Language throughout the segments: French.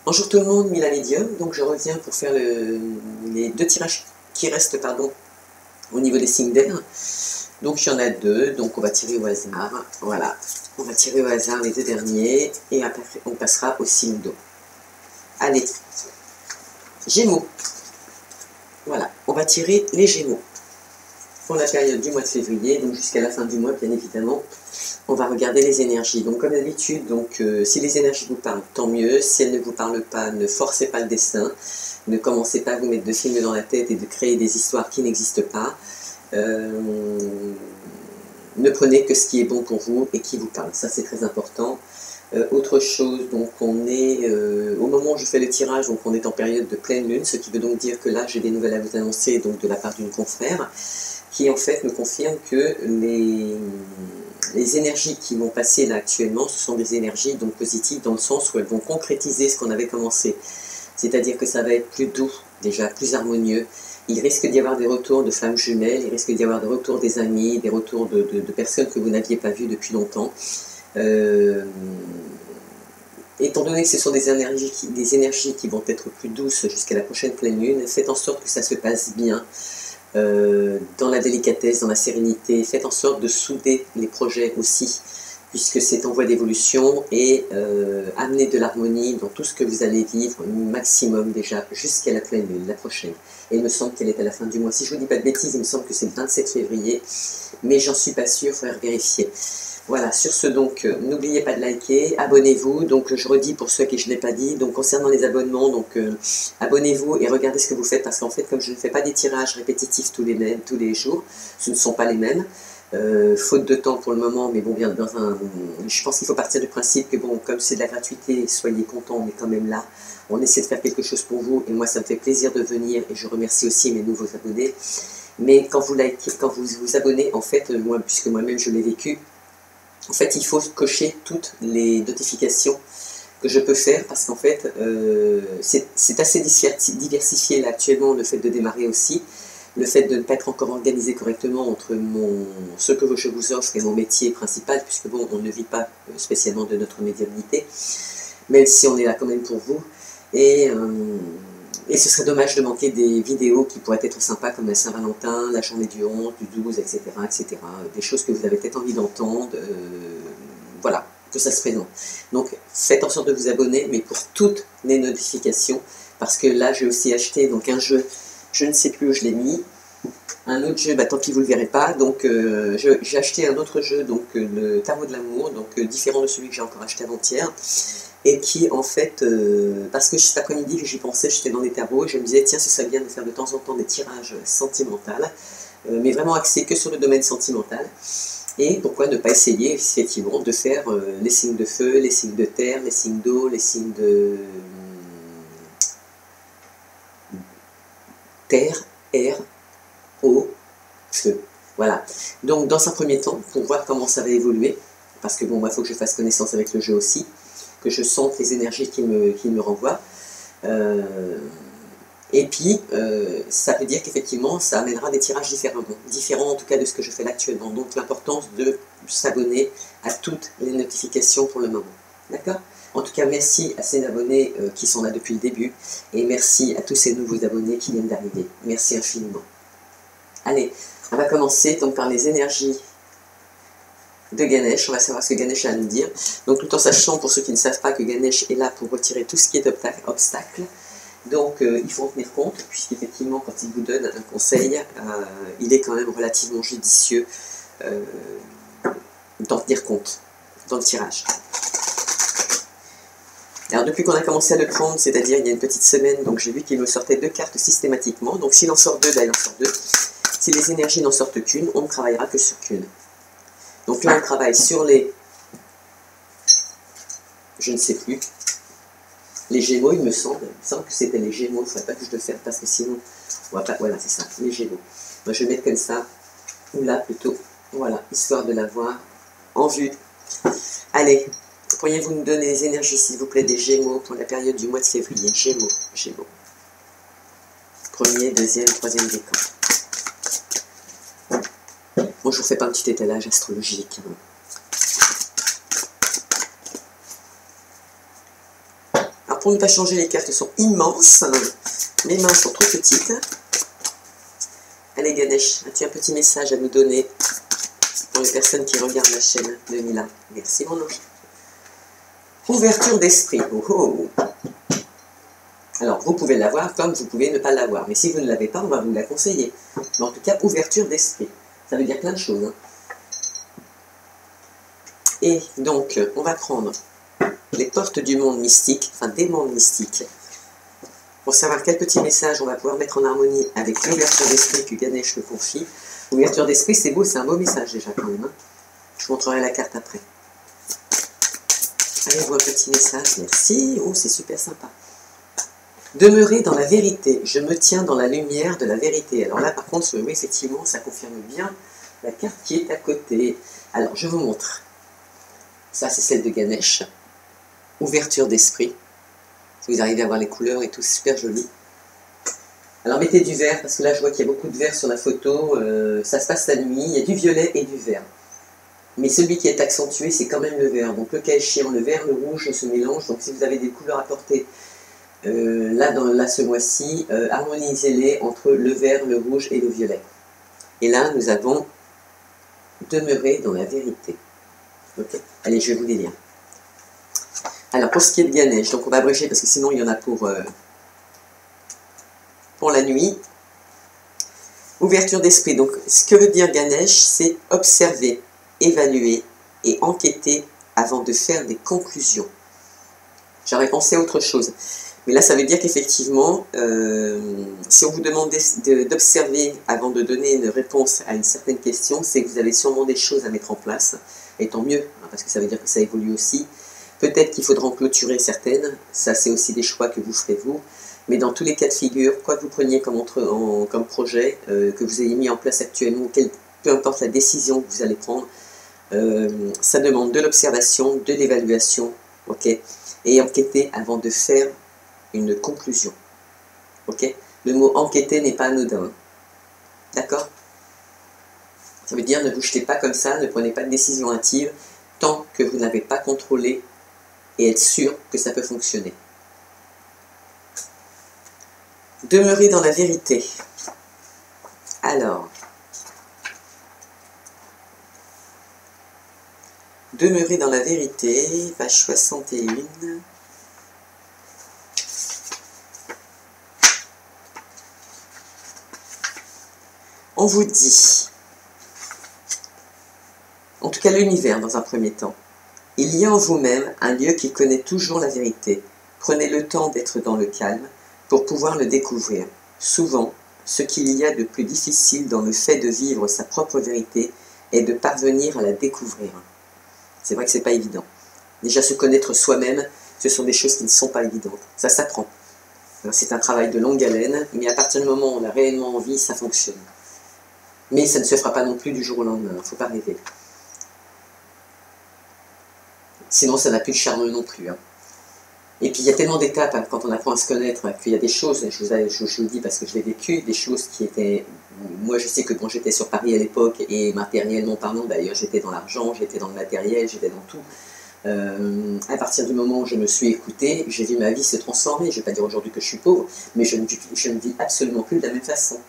Bonjour tout le monde, Mila Médium. Donc je reviens pour faire les deux tirages qui restent au niveau des signes d'air. Donc il y en a deux, donc on va tirer au hasard. Voilà, on va tirer au hasard les deux derniers et après on passera au signe d'eau. Allez, Gémeaux. Voilà, on va tirer les Gémeaux. Pour la période du mois de février, donc jusqu'à la fin du mois bien évidemment, on va regarder les énergies. Donc comme d'habitude, si les énergies vous parlent, tant mieux. Si elles ne vous parlent pas, ne forcez pas le destin. Ne commencez pas à vous mettre de films dans la tête et de créer des histoires qui n'existent pas. Ne prenez que ce qui est bon pour vous et qui vous parle. Ça c'est très important. Autre chose, donc on est au moment où je fais le tirage, donc on est en période de pleine lune, ce qui veut donc dire que là j'ai des nouvelles à vous annoncer, donc de la part d'une confrère, qui en fait me confirme que les énergies qui vont passer là actuellement, ce sont des énergies donc positives dans le sens où elles vont concrétiser ce qu'on avait commencé. C'est-à-dire que ça va être plus doux, déjà plus harmonieux. Il risque d'y avoir des retours de flammes jumelles, il risque d'y avoir des retours des amis, des retours de personnes que vous n'aviez pas vues depuis longtemps. Étant donné que ce sont des énergies qui vont être plus douces jusqu'à la prochaine pleine lune, faites en sorte que ça se passe bien, dans la délicatesse, dans la sérénité. Faites en sorte de souder les projets aussi, puisque c'est en voie d'évolution, et amenez de l'harmonie dans tout ce que vous allez vivre, maximum déjà, jusqu'à la pleine lune, la prochaine. Et il me semble qu'elle est à la fin du mois. Si je ne vous dis pas de bêtises, il me semble que c'est le 27 février, mais j'en suis pas sûre, il faudrait vérifier. Voilà, sur ce, donc, n'oubliez pas de liker, abonnez-vous. Donc, je redis pour ceux qui je ne l'ai pas dit, donc, concernant les abonnements, donc, abonnez-vous et regardez ce que vous faites, parce qu'en fait, comme je ne fais pas des tirages répétitifs tous les jours, ce ne sont pas les mêmes, faute de temps pour le moment, mais bon, bien, je pense qu'il faut partir du principe que, bon, comme c'est de la gratuité, soyez contents, on est quand même là, on essaie de faire quelque chose pour vous, et moi, ça me fait plaisir de venir, et je remercie aussi mes nouveaux abonnés. Mais quand vous likez, quand vous vous abonnez, en fait, moi, puisque moi-même je l'ai vécu, en fait, il faut cocher toutes les notifications que je peux faire, parce qu'en fait, c'est assez diversifié là actuellement, le fait de démarrer aussi, le fait de ne pas être encore organisé correctement entre ce que je vous offre et mon métier principal, puisque bon, on ne vit pas spécialement de notre médiumnité, même si on est là quand même pour vous, et ce serait dommage de manquer des vidéos qui pourraient être sympas comme la Saint-Valentin, la journée du 11, du 12, etc., etc. Des choses que vous avez peut-être envie d'entendre, voilà, que ça se présente. Donc faites en sorte de vous abonner, mais pour toutes les notifications, parce que là j'ai aussi acheté donc un jeu, je ne sais plus où je l'ai mis, un autre jeu, bah, tant pis vous ne le verrez pas, donc j'ai acheté un autre jeu, donc le Tarot de l'amour, donc différent de celui que j'ai encore acheté avant-hier, et qui en fait, parce que cet après-midi que j'y pensais, j'étais dans les tarots, et je me disais tiens ce serait bien de faire de temps en temps des tirages sentimentaux, mais vraiment axés que sur le domaine sentimental, et pourquoi ne pas essayer effectivement de faire les signes de feu, les signes de terre, les signes d'eau, les signes de terre, air, eau, feu. Voilà. Donc dans un premier temps, pour voir comment ça va évoluer, parce que bon, moi il faut que je fasse connaissance avec le jeu aussi, que je sente les énergies qui me renvoient. Et puis, ça veut dire qu'effectivement, ça amènera des tirages différents en tout cas de ce que je fais là actuellement. Donc l'importance de s'abonner à toutes les notifications pour le moment. D'accord ? En tout cas, merci à ces abonnés qui sont là depuis le début, et merci à tous ces nouveaux abonnés qui viennent d'arriver. Merci infiniment. Allez, on va commencer donc par les énergies de Ganesh. On va savoir ce que Ganesh a à nous dire. Donc tout en sachant, pour ceux qui ne savent pas, que Ganesh est là pour retirer tout ce qui est obstacle. Donc il faut en tenir compte, puisqu'effectivement quand il vous donne un conseil, il est quand même relativement judicieux d'en tenir compte dans le tirage. Alors depuis qu'on a commencé à le prendre, c'est-à-dire il y a une petite semaine, donc j'ai vu qu'il me sortait 2 cartes systématiquement. Donc s'il en sort 2, ben il en sort 2. Si les énergies n'en sortent qu'une, on ne travaillera que sur qu'une. Donc là on travaille sur les... je ne sais plus. Les Gémeaux, il me semble que c'était les Gémeaux, il ne faudrait pas que je le fasse parce que sinon, on va pas, voilà, c'est ça, les Gémeaux. Moi, je vais mettre comme ça, ou là plutôt, voilà, histoire de l'avoir en vue. Allez, pourriez-vous nous donner les énergies, s'il vous plaît, des Gémeaux pour la période du mois de février? Gémeaux, Gémeaux. Premier, deuxième, troisième décan. Bon, je vous fais pas un petit étalage astrologique. pour ne pas changer, les cartes sont immenses. Mes mains sont trop petites. Allez Ganesh, as-tu un petit message à nous donner pour les personnes qui regardent la chaîne de Mila? Merci mon ange. Ouverture d'esprit. Oh, oh. Alors, vous pouvez l'avoir comme vous pouvez ne pas l'avoir. Mais si vous ne l'avez pas, on va vous la conseiller. Mais en tout cas, ouverture d'esprit. Ça veut dire plein de choses. Hein. Et donc, on va prendre les portes du monde mystique, enfin des mondes mystiques, pour savoir quel petit message on va pouvoir mettre en harmonie avec l'ouverture d'esprit que Ganesh me confie. Ouverture d'esprit, c'est beau, c'est un beau message déjà quand même. Hein. Je vous montrerai la carte après. Allez, un petit message, merci. Oh, c'est super sympa. Demeurer dans la vérité. Je me tiens dans la lumière de la vérité. Alors là, par contre, oui, effectivement, ça confirme bien la carte qui est à côté. Alors, je vous montre. Ça, c'est celle de Ganesh. Ouverture d'esprit. Si vous arrivez à voir les couleurs et tout, c'est super joli. Alors, mettez du vert, parce que là, je vois qu'il y a beaucoup de vert sur la photo. Ça se passe la nuit. Il y a du violet et du vert. Mais celui qui est accentué, c'est quand même le vert. Donc, le cas échéant, le vert, le rouge se mélange. Donc, si vous avez des couleurs à porter là, ce mois-ci, harmonisez-les entre le vert, le rouge et le violet. Et là, nous avons demeurer dans la vérité. Okay. Allez, je vais vous les lire. Alors, pour ce qui est de Ganesh, donc on va abréger parce que sinon il y en a pour la nuit. Ouverture d'esprit. Donc, ce que veut dire Ganesh, c'est observer, évaluer et enquêter avant de faire des conclusions. J'aurais pensé à autre chose. Mais là, ça veut dire qu'effectivement, si on vous demande d'observer avant de donner une réponse à une certaine question, c'est que vous avez sûrement des choses à mettre en place. Et tant mieux, hein, parce que ça veut dire que ça évolue aussi. Peut-être qu'il faudra en clôturer certaines. Ça, c'est aussi des choix que vous ferez vous. Mais dans tous les cas de figure, quoi que vous preniez comme projet, que vous ayez mis en place actuellement, peu importe la décision que vous allez prendre, ça demande de l'observation, de l'évaluation, ok, et enquêter avant de faire une conclusion. Ok. Le mot enquêter n'est pas anodin. D'accord? Ça veut dire ne vous jetez pas comme ça, ne prenez pas de décision hâtive tant que vous n'avez pas contrôlé et être sûr que ça peut fonctionner. Demeurez dans la vérité. Alors, demeurez dans la vérité, page 61. On vous dit, en tout cas l'univers dans un premier temps, il y a en vous-même un lieu qui connaît toujours la vérité. Prenez le temps d'être dans le calme pour pouvoir le découvrir. Souvent, ce qu'il y a de plus difficile dans le fait de vivre sa propre vérité est de parvenir à la découvrir. C'est vrai que c'est pas évident. Déjà se connaître soi-même, ce sont des choses qui ne sont pas évidentes. Ça s'apprend. C'est un travail de longue haleine, mais à partir du moment où on a réellement envie, ça fonctionne. Mais ça ne se fera pas non plus du jour au lendemain, il ne faut pas rêver. Sinon, ça n'a plus de charme non plus. Hein. Et puis, il y a tellement d'étapes hein, quand on apprend à se connaître qu'il y a des choses, je vous le dis parce que je l'ai vécu, des choses qui étaient... Moi, je sais que quand j'étais sur Paris à l'époque, et matériellement parlant, d'ailleurs, j'étais dans l'argent, j'étais dans le matériel, j'étais dans tout. À partir du moment où je me suis écouté, j'ai vu ma vie se transformer. Je ne vais pas dire aujourd'hui que je suis pauvre, mais je ne vis absolument plus de la même façon.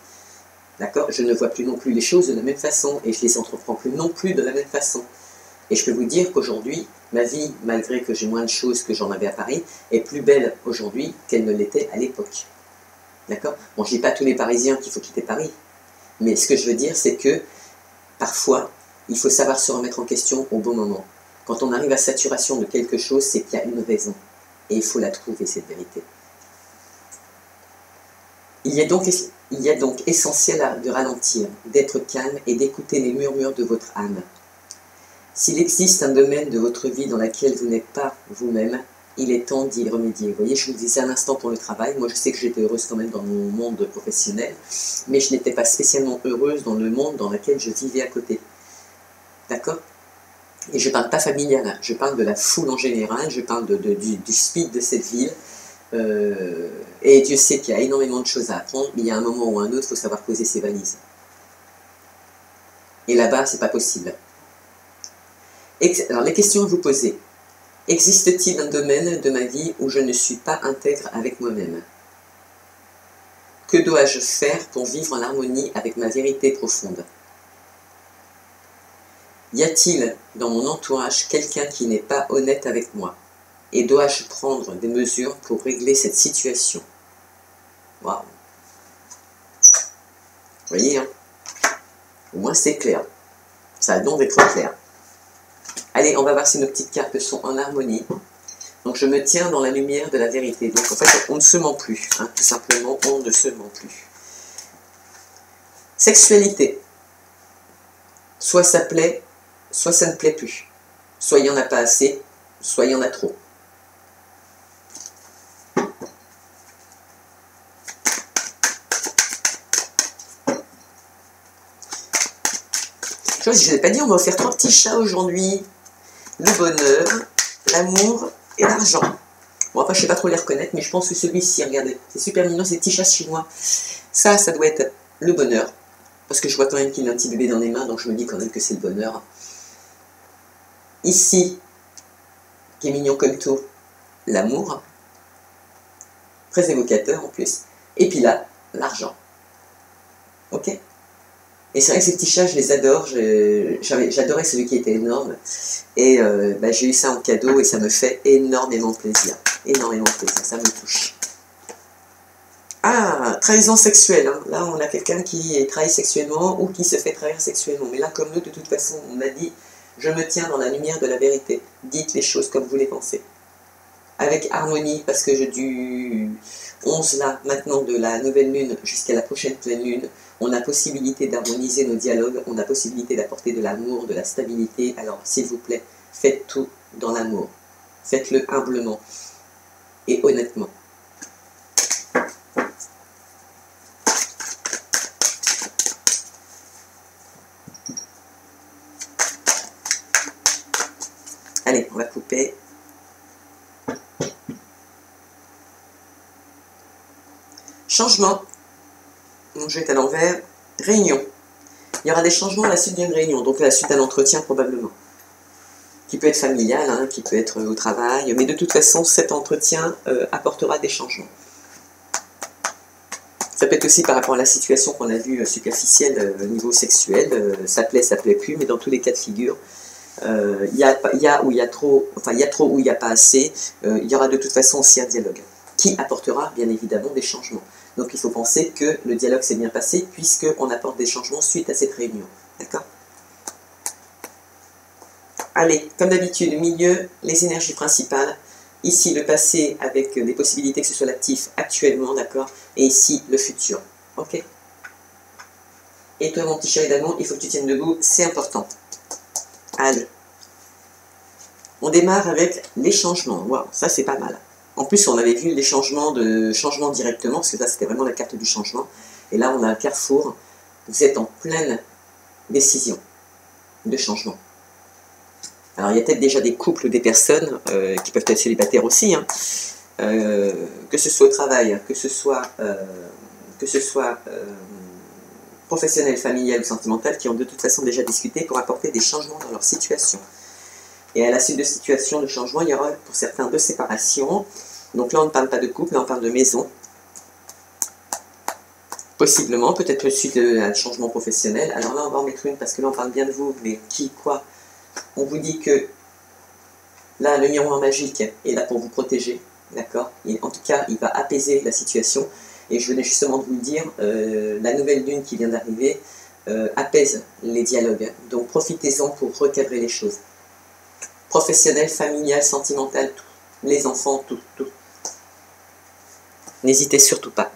D'accord? Je ne vois plus non plus les choses de la même façon et je les entreprends plus non plus de la même façon. Et je peux vous dire qu'aujourd'hui, ma vie, malgré que j'ai moins de choses que j'en avais à Paris, est plus belle aujourd'hui qu'elle ne l'était à l'époque. D'accord? Bon, je ne dis pas à tous les Parisiens qu'il faut quitter Paris. Mais ce que je veux dire, c'est que parfois, il faut savoir se remettre en question au bon moment. Quand on arrive à saturation de quelque chose, c'est qu'il y a une raison. Et il faut la trouver, cette vérité. Il y a donc essentiel de ralentir, d'être calme et d'écouter les murmures de votre âme. S'il existe un domaine de votre vie dans lequel vous n'êtes pas vous-même, il est temps d'y remédier. Vous voyez, je vous disais un instant pour le travail, moi je sais que j'étais heureuse quand même dans mon monde professionnel, mais je n'étais pas spécialement heureuse dans le monde dans lequel je vivais à côté. D'accord? Et je ne parle pas familial, hein. Je parle de la foule en général, je parle du speed de cette ville. Et Dieu sait qu'il y a énormément de choses à apprendre, mais il y a un moment ou un autre, il faut savoir poser ses valises. Et là-bas, c'est pas possible. Alors, les questions à vous poser. Existe-t-il un domaine de ma vie où je ne suis pas intègre avec moi-même? Que dois-je faire pour vivre en harmonie avec ma vérité profonde? Y a-t-il dans mon entourage quelqu'un qui n'est pas honnête avec moi? Et dois-je prendre des mesures pour régler cette situation? Waouh! Vous voyez, hein? Au moins c'est clair. Ça a donc d'être clair. Allez, on va voir si nos petites cartes sont en harmonie. Donc je me tiens dans la lumière de la vérité. Donc en fait, on ne se ment plus. Hein, tout simplement, on ne se ment plus. Sexualité. Soit ça plaît, soit ça ne plaît plus. Soit il n'y en a pas assez, soit il y en a trop. Je ne vous ai pas dit, on va faire 3 petits chats aujourd'hui. Le bonheur, l'amour et l'argent. Bon, après, je ne sais pas trop les reconnaître, mais je pense que celui-ci, regardez, c'est super mignon, ces petits chats chinois. Ça doit être le bonheur. Parce que je vois quand même qu'il a un petit bébé dans les mains, donc je me dis quand même que c'est le bonheur. Ici, qui est mignon comme tout, l'amour. Très évocateur en plus. Et puis là, l'argent. Ok? Et c'est vrai que ces petits chats, je les adore. J'adorais celui qui était énorme. Et j'ai eu ça en cadeau et ça me fait énormément plaisir. Énormément plaisir, ça me touche. Ah, trahison sexuelle. Hein. Là, on a quelqu'un qui est trahi sexuellement ou qui se fait trahir sexuellement. Mais là, comme nous, de toute façon, on a dit, je me tiens dans la lumière de la vérité. Dites les choses comme vous les pensez. Avec harmonie, parce que du 11 là, maintenant de la nouvelle lune jusqu'à la prochaine pleine lune, on a possibilité d'harmoniser nos dialogues, on a possibilité d'apporter de l'amour, de la stabilité. Alors, s'il vous plaît, faites tout dans l'amour. Faites-le humblement et honnêtement. Allez, on va couper. Changement. Mon jeu est à l'envers. Réunion. Il y aura des changements à la suite d'une réunion, donc à la suite d'un entretien probablement. Qui peut être familial, hein, qui peut être au travail, mais de toute façon, cet entretien apportera des changements. Ça peut être aussi par rapport à la situation qu'on a vue superficielle au niveau sexuel. Ça plaît plus, mais dans tous les cas de figure, il y a où il y a trop, enfin il y a trop où il n'y a pas assez, il y aura de toute façon aussi un dialogue qui apportera bien évidemment des changements. Donc il faut penser que le dialogue s'est bien passé puisqu'on apporte des changements suite à cette réunion. D'accord? Allez, comme d'habitude, milieu, les énergies principales. Ici, le passé avec des possibilités que ce soit l'actif actuellement, d'accord? Et ici, le futur. Ok? Et toi, mon petit chéri d'amour, il faut que tu tiennes debout, c'est important. Allez. On démarre avec les changements. Waouh, ça c'est pas mal. En plus, on avait vu les changements directement, parce que ça c'était vraiment la carte du changement. Et là, on a un carrefour. Vous êtes en pleine décision de changement. Alors, il y a peut-être déjà des couples, des personnes qui peuvent être célibataires aussi, hein, que ce soit au travail, que ce soit professionnel, familial ou sentimental, qui ont de toute façon déjà discuté pour apporter des changements dans leur situation. Et à la suite de situations de changement, il y aura pour certains de séparation. Donc là, on ne parle pas de couple, là on parle de maison. Possiblement, peut-être suite à un changement professionnel. Alors là, on va en mettre une parce que là, on parle bien de vous, mais qui, quoi? On vous dit que là, le miroir magique est là pour vous protéger, d'accord? En tout cas, il va apaiser la situation. Et je venais justement de vous le dire, la nouvelle lune qui vient d'arriver apaise les dialogues. Donc profitez-en pour recadrer les choses. Professionnel, familial, sentimental, tout. Les enfants, tout. N'hésitez surtout pas.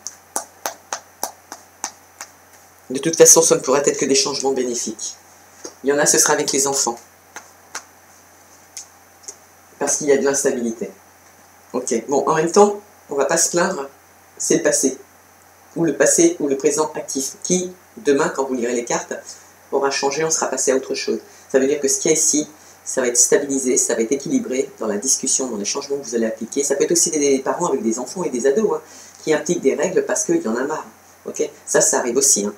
De toute façon, ce ne pourra être que des changements bénéfiques. Il y en a, ce sera avec les enfants. Parce qu'il y a de l'instabilité. Ok, bon, en même temps, on ne va pas se plaindre, c'est le passé. Ou le passé, ou le présent actif. Qui, demain, quand vous lirez les cartes, aura changé, on sera passé à autre chose. Ça veut dire que ce qu'il y a ici, ça va être stabilisé, ça va être équilibré dans la discussion, dans les changements que vous allez appliquer. Ça peut être aussi des parents avec des enfants et des ados, hein, qui impliquent des règles parce qu'il y en a marre. Ok, ça arrive aussi. Hein.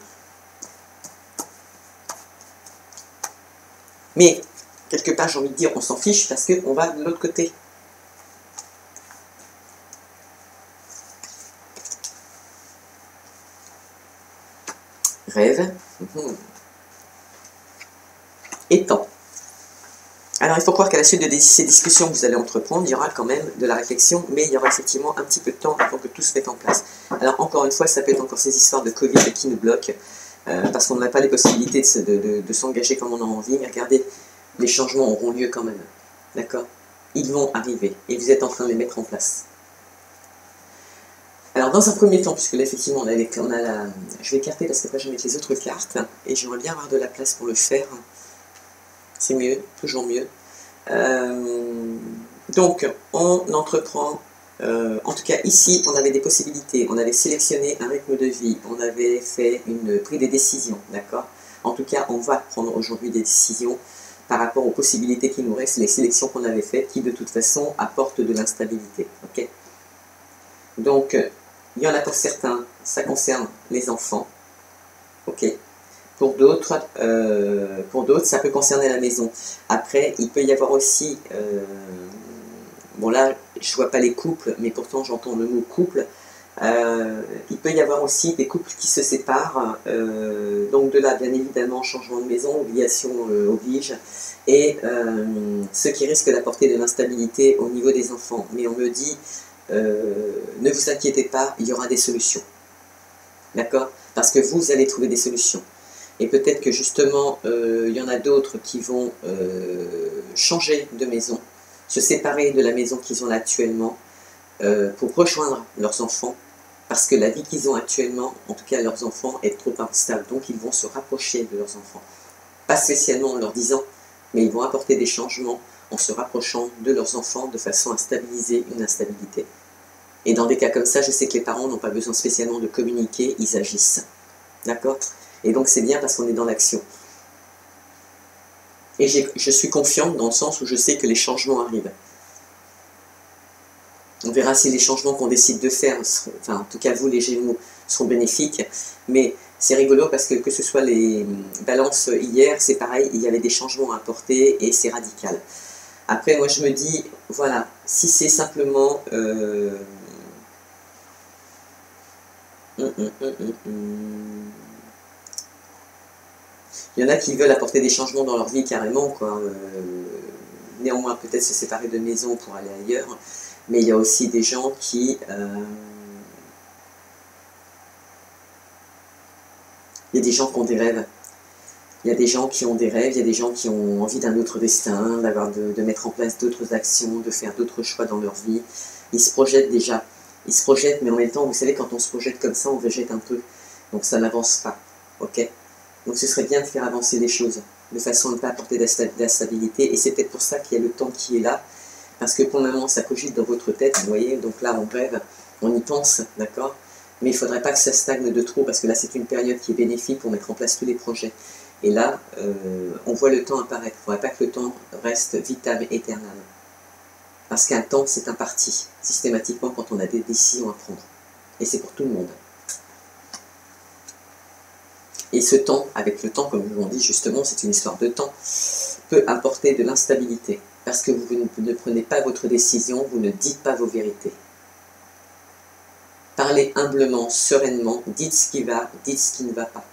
Mais, quelque part, j'ai envie de dire, on s'en fiche parce qu'on va de l'autre côté. Rêve. Et temps. Alors, il faut croire qu'à la suite de ces discussions que vous allez entreprendre, il y aura quand même de la réflexion, mais il y aura effectivement un petit peu de temps avant que tout se mette en place. Alors, encore une fois, ça peut être encore ces histoires de Covid qui nous bloquent, parce qu'on n'a pas les possibilités de s'engager comme on a envie, mais regardez, les changements auront lieu quand même. D'accord? Ils vont arriver, et vous êtes en train de les mettre en place. Alors, dans un premier temps, puisque là, effectivement, je vais écarter parce qu'après, je vais mettre les autres cartes, et j'aimerais bien avoir de la place pour le faire. C'est mieux, toujours mieux. Donc, on entreprend, en tout cas ici, on avait des possibilités, on avait sélectionné un rythme de vie, on avait pris des décisions, d'accord? En tout cas, on va prendre aujourd'hui des décisions par rapport aux possibilités qui nous restent, les sélections qu'on avait faites, qui de toute façon apportent de l'instabilité, ok? Donc, il y en a pour certains, ça concerne les enfants, ok? Pour d'autres, ça peut concerner la maison. Après, il peut y avoir aussi, bon là, je vois pas les couples, mais pourtant j'entends le mot couple. Il peut y avoir aussi des couples qui se séparent. Donc de là, bien évidemment, changement de maison, obligation oblige. Et ce qui risque d'apporter de l'instabilité au niveau des enfants. Mais on me dit, ne vous inquiétez pas, il y aura des solutions. D'accord? Parce que vous allez trouver des solutions. Et peut-être que justement, il y en a d'autres qui vont changer de maison, se séparer de la maison qu'ils ont là actuellement pour rejoindre leurs enfants, parce que la vie qu'ils ont actuellement, en tout cas leurs enfants, est trop instable. Donc ils vont se rapprocher de leurs enfants. Pas spécialement en leur disant, mais ils vont apporter des changements en se rapprochant de leurs enfants de façon à stabiliser une instabilité. Et dans des cas comme ça, je sais que les parents n'ont pas besoin spécialement de communiquer, ils agissent. D'accord ? Et donc c'est bien parce qu'on est dans l'action. Et je suis confiante dans le sens où je sais que les changements arrivent. On verra si les changements qu'on décide de faire, enfin en tout cas vous les Gémeaux, seront bénéfiques. Mais c'est rigolo parce que ce soit les balances hier, c'est pareil, il y avait des changements à apporter et c'est radical. Après moi je me dis, voilà, si c'est simplement... Il y en a qui veulent apporter des changements dans leur vie carrément, quoi. Néanmoins, peut-être se séparer de maison pour aller ailleurs. Mais il y a aussi des gens qui... Il y a des gens qui ont des rêves. Il y a des gens qui ont des rêves, il y a des gens qui ont envie d'un autre destin, de mettre en place d'autres actions, de faire d'autres choix dans leur vie. Ils se projettent déjà. Ils se projettent, mais en même temps, vous savez, quand on se projette comme ça, on végète un peu. Donc ça n'avance pas. Ok ? Donc ce serait bien de faire avancer les choses, de façon à ne pas apporter d'instabilité. Et c'est peut-être pour ça qu'il y a le temps qui est là. Parce que pour le moment, ça cogite dans votre tête, vous voyez. Donc là, on rêve, on y pense, d'accord ? Mais il ne faudrait pas que ça stagne de trop, parce que là, c'est une période qui est bénéfique pour mettre en place tous les projets. Et là, on voit le temps apparaître. Il ne faudrait pas que le temps reste vitam aeternam. Parce qu'un temps, c'est imparti, systématiquement, quand on a des décisions à prendre. Et c'est pour tout le monde. Et ce temps, avec le temps, comme je vous l'ai dit justement, c'est une histoire de temps, peut apporter de l'instabilité. Parce que vous ne prenez pas votre décision, vous ne dites pas vos vérités. Parlez humblement, sereinement, dites ce qui va, dites ce qui ne va pas.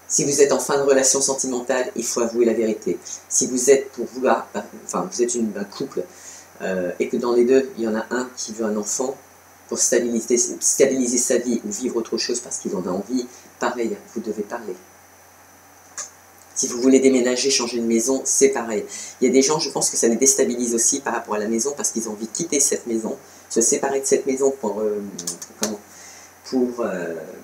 Si vous êtes en fin de relation sentimentale, il faut avouer la vérité. Si vous êtes vous êtes un couple, et que dans les deux, il y en a un qui veut un enfant, pour stabiliser sa vie ou vivre autre chose parce qu'il en a envie, pareil, vous devez parler. Si vous voulez déménager, changer de maison, c'est pareil. Il y a des gens, je pense que ça les déstabilise aussi par rapport à la maison parce qu'ils ont envie de quitter cette maison, se séparer de cette maison pour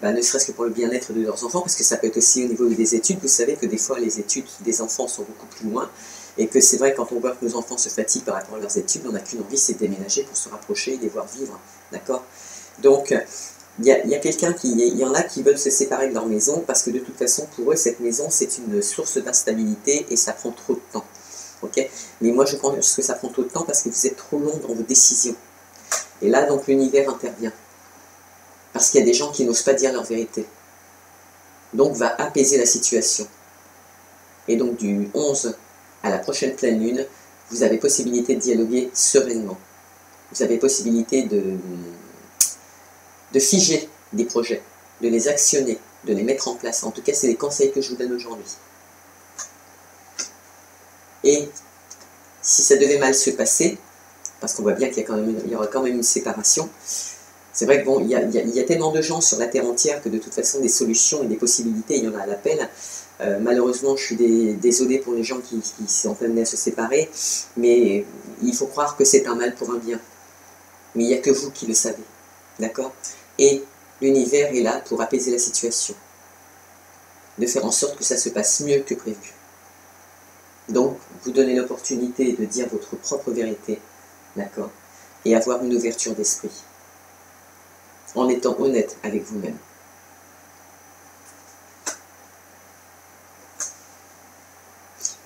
ne serait-ce que pour le bien-être de leurs enfants, parce que ça peut être aussi au niveau des études. Vous savez que des fois, les études des enfants sont beaucoup plus loin, et que c'est vrai, quand on voit que nos enfants se fatiguent par rapport à leurs études, on n'a qu'une envie, c'est de déménager pour se rapprocher et les voir vivre. D'accord ? Donc, il y en a qui veulent se séparer de leur maison, parce que de toute façon, pour eux, cette maison, c'est une source d'instabilité, et ça prend trop de temps. Okay ? Mais moi, je pense que ça prend trop de temps parce que vous êtes trop long dans vos décisions. Et là, donc, l'univers intervient. Parce qu'il y a des gens qui n'osent pas dire leur vérité. Donc, va apaiser la situation. Et donc, du 11 à la prochaine pleine lune, vous avez possibilité de dialoguer sereinement. Vous avez possibilité de figer des projets, de les actionner, de les mettre en place. En tout cas, c'est les conseils que je vous donne aujourd'hui. Et si ça devait mal se passer, parce qu'on voit bien qu'il y aura quand même une séparation, c'est vrai que bon, il y a tellement de gens sur la terre entière que de toute façon des solutions et des possibilités, il y en a à l'appel. Malheureusement, je suis désolée pour les gens qui sont amenés à se séparer, mais il faut croire que c'est un mal pour un bien. Mais il n'y a que vous qui le savez, d'accord? Et l'univers est là pour apaiser la situation, de faire en sorte que ça se passe mieux que prévu. Donc, vous donnez l'opportunité de dire votre propre vérité, d'accord? Et avoir une ouverture d'esprit, en étant honnête avec vous-même.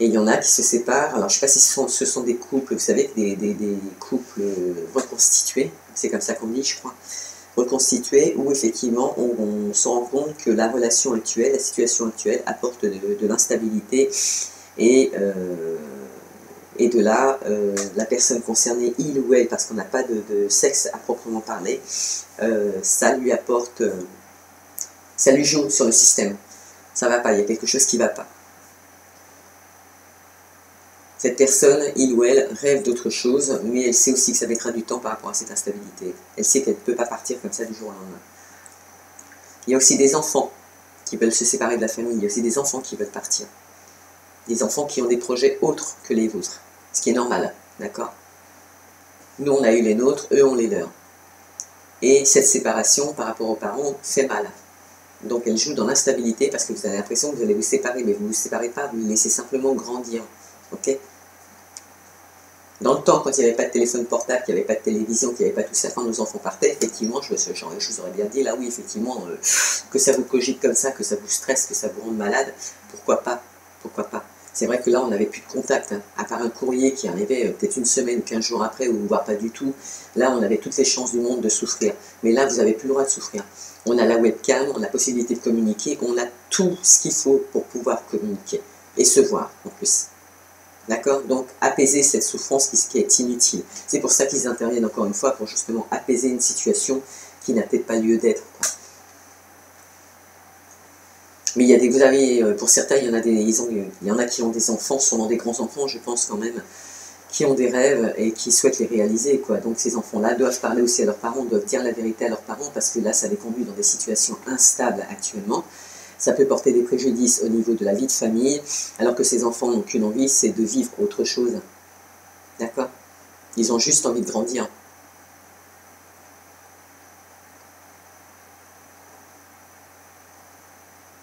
Et il y en a qui se séparent, alors je ne sais pas si ce sont des couples, vous savez, des couples reconstitués, c'est comme ça qu'on dit, je crois, reconstitués, où effectivement on se rend compte que la relation actuelle, la situation actuelle apporte de l'instabilité, et de là, la personne concernée, il ou elle, parce qu'on n'a pas de sexe à proprement parler, ça lui apporte, ça lui joue sur le système. Ça ne va pas, il y a quelque chose qui ne va pas. Cette personne, il ou elle, rêve d'autre chose, mais elle sait aussi que ça mettra du temps par rapport à cette instabilité. Elle sait qu'elle ne peut pas partir comme ça du jour au lendemain. Il y a aussi des enfants qui veulent se séparer de la famille, il y a aussi des enfants qui veulent partir. Des enfants qui ont des projets autres que les vôtres, ce qui est normal, d'accord? Nous, on a eu les nôtres, eux ont les leurs. Et cette séparation par rapport aux parents fait mal. Donc elle joue dans l'instabilité parce que vous avez l'impression que vous allez vous séparer, mais vous ne vous séparez pas, vous les laissez simplement grandir, ok? Dans le temps, quand il n'y avait pas de téléphone portable, qu'il n'y avait pas de télévision, qu'il n'y avait pas tout ça, quand nos enfants partaient, effectivement, je vous aurais bien dit, là oui, effectivement, que ça vous cogite comme ça, que ça vous stresse, que ça vous rende malade, pourquoi pas? Pourquoi pas? C'est vrai que là, on n'avait plus de contact, hein, à part un courrier qui arrivait peut-être une semaine ou 15 jours après, ou voire pas du tout. Là, on avait toutes les chances du monde de souffrir. Mais là, vous n'avez plus le droit de souffrir. On a la webcam, on a la possibilité de communiquer, on a tout ce qu'il faut pour pouvoir communiquer. Et se voir, en plus. D'accord? Donc, apaiser cette souffrance qui est inutile. C'est pour ça qu'ils interviennent encore une fois, pour justement apaiser une situation qui n'a peut-être pas lieu d'être. Mais il y a pour certains, il y en a qui ont des enfants, sûrement des grands-enfants, je pense quand même, qui ont des rêves et qui souhaitent les réaliser, quoi. Donc ces enfants-là doivent parler aussi à leurs parents, doivent dire la vérité à leurs parents, parce que là, ça les conduit dans des situations instables actuellement. Ça peut porter des préjudices au niveau de la vie de famille, alors que ces enfants n'ont qu'une envie, c'est de vivre autre chose. D'accord? Ils ont juste envie de grandir.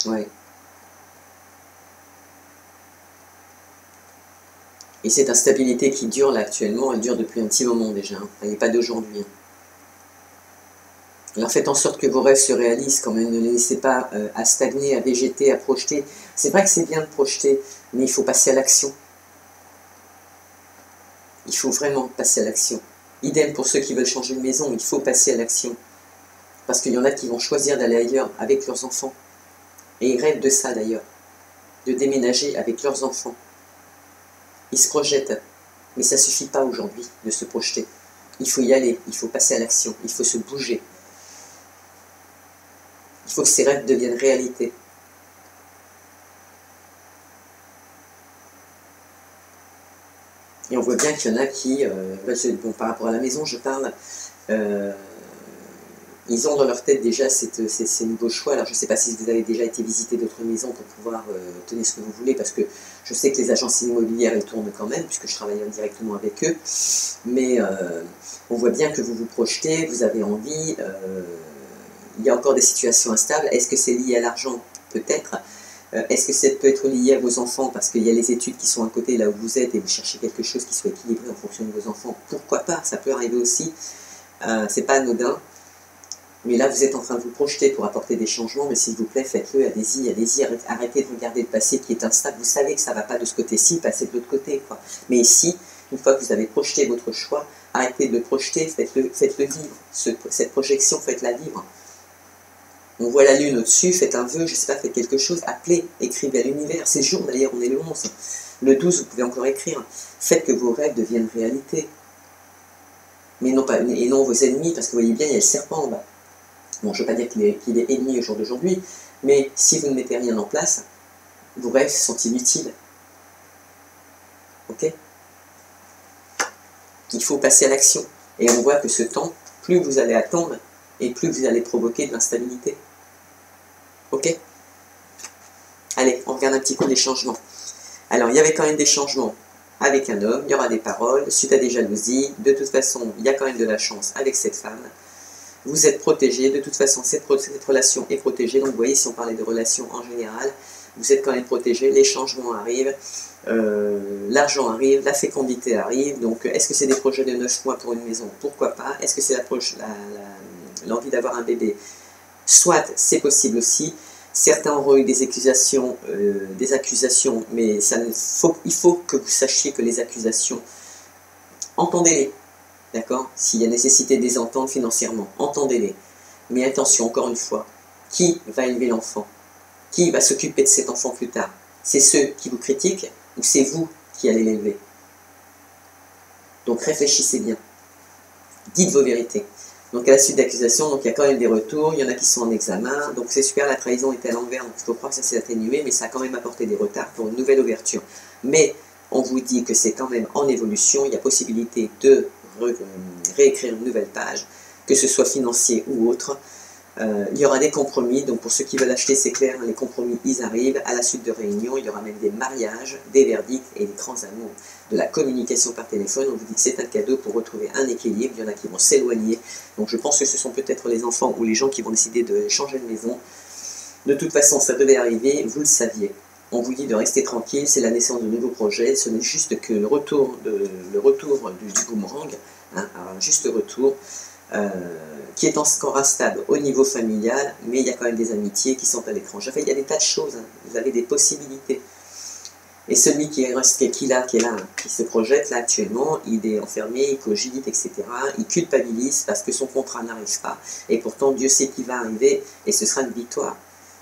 Ouais. Et cette instabilité qui dure là actuellement, elle dure depuis un petit moment déjà, hein. Elle n'est pas d'aujourd'hui. Hein. Alors faites en sorte que vos rêves se réalisent quand même, ne les laissez pas à stagner, à végéter, à projeter. C'est vrai que c'est bien de projeter, mais il faut passer à l'action. Il faut vraiment passer à l'action. Idem pour ceux qui veulent changer de maison, il faut passer à l'action. Parce qu'il y en a qui vont choisir d'aller ailleurs avec leurs enfants. Et ils rêvent de ça d'ailleurs, de déménager avec leurs enfants. Ils se projettent, mais ça ne suffit pas aujourd'hui de se projeter. Il faut y aller, il faut passer à l'action, il faut se bouger. Il faut que ces rêves deviennent réalité. Et on voit bien qu'il y en a qui, bon, par rapport à la maison, je parle, ils ont dans leur tête déjà ces nouveaux choix. Alors je ne sais pas si vous avez déjà été visiter d'autres maisons pour pouvoir obtenir ce que vous voulez, parce que je sais que les agences immobilières, elles tournent quand même, puisque je travaille directement avec eux. Mais on voit bien que vous vous projetez, vous avez envie, il y a encore des situations instables. Est-ce que c'est lié à l'argent? Peut-être. Est-ce que ça peut être lié à vos enfants, parce qu'il y a les études qui sont à côté là où vous êtes et vous cherchez quelque chose qui soit équilibré en fonction de vos enfants? Pourquoi pas? Ça peut arriver aussi. C'est pas anodin. Mais là, vous êtes en train de vous projeter pour apporter des changements, mais s'il vous plaît, faites-le, allez-y, allez-y, arrêtez de regarder le passé qui est instable. Vous savez que ça ne va pas de ce côté-ci, passez de l'autre côté, quoi. Mais ici, une fois que vous avez projeté votre choix, arrêtez de le projeter, faites-le vivre. Cette projection, faites-la vivre. On voit la lune au-dessus, faites un vœu, je ne sais pas, faites quelque chose, appelez, écrivez à l'univers. C'est jour d'ailleurs, on est le 11. Le 12, vous pouvez encore écrire. Faites que vos rêves deviennent réalité. Mais non, pas, et non vos ennemis, parce que vous voyez bien, il y a le serpent en bas. Bon, je ne veux pas dire qu'il est ennemi au jour d'aujourd'hui, mais si vous ne mettez rien en place, vos rêves sont inutiles. Ok? Il faut passer à l'action. Et on voit que ce temps, plus vous allez attendre, et plus vous allez provoquer de l'instabilité. Ok? Allez, on regarde un petit coup les changements. Alors, il y avait quand même des changements avec un homme, il y aura des paroles, suite à des jalousies. De toute façon, il y a quand même de la chance avec cette femme. Vous êtes protégé, de toute façon, cette relation est protégée. Donc, vous voyez, si on parlait de relations en général, vous êtes quand même protégé, les changements arrivent, l'argent arrive, la fécondité arrive. Donc, est-ce que c'est des projets de 9 mois pour une maison? Pourquoi pas? Est-ce que c'est l'envie d'avoir un bébé? Soit, c'est possible aussi. Certains auront eu des accusations, mais il faut que vous sachiez que les accusations, entendez-les, d'accord? S'il y a nécessité de les entendre financièrement, entendez-les. Mais attention, encore une fois, qui va élever l'enfant? Qui va s'occuper de cet enfant plus tard? C'est ceux qui vous critiquent ou c'est vous qui allez l'élever? Donc réfléchissez bien. Dites vos vérités. Donc à la suite d'accusations, donc il y a quand même des retours, il y en a qui sont en examen, donc c'est super, la trahison est à l'envers, donc il faut croire que ça s'est atténué, mais ça a quand même apporté des retards pour une nouvelle ouverture. Mais on vous dit que c'est quand même en évolution, il y a possibilité de réécrire une nouvelle page, que ce soit financier ou autre. Il y aura des compromis, donc pour ceux qui veulent acheter, c'est clair, les compromis, ils arrivent. À la suite de réunions, il y aura même des mariages, des verdicts et des grands amours. De la communication par téléphone, on vous dit que c'est un cadeau pour retrouver un équilibre. Il y en a qui vont s'éloigner, donc je pense que ce sont peut-être les enfants ou les gens qui vont décider de changer de maison. De toute façon, ça devait arriver, vous le saviez. On vous dit de rester tranquille, c'est la naissance de nouveaux projets, ce n'est juste que le retour du boomerang, hein, un juste retour, qui est encore instable au niveau familial, mais il y a quand même des amitiés qui sont à l'étranger. Enfin, il y a des tas de choses, hein. Vous avez des possibilités. Et celui qui est là, qui se projette là actuellement, il est enfermé, il cogite, etc. Il culpabilise parce que son contrat n'arrive pas. Et pourtant, Dieu sait qu'il va arriver et ce sera une victoire.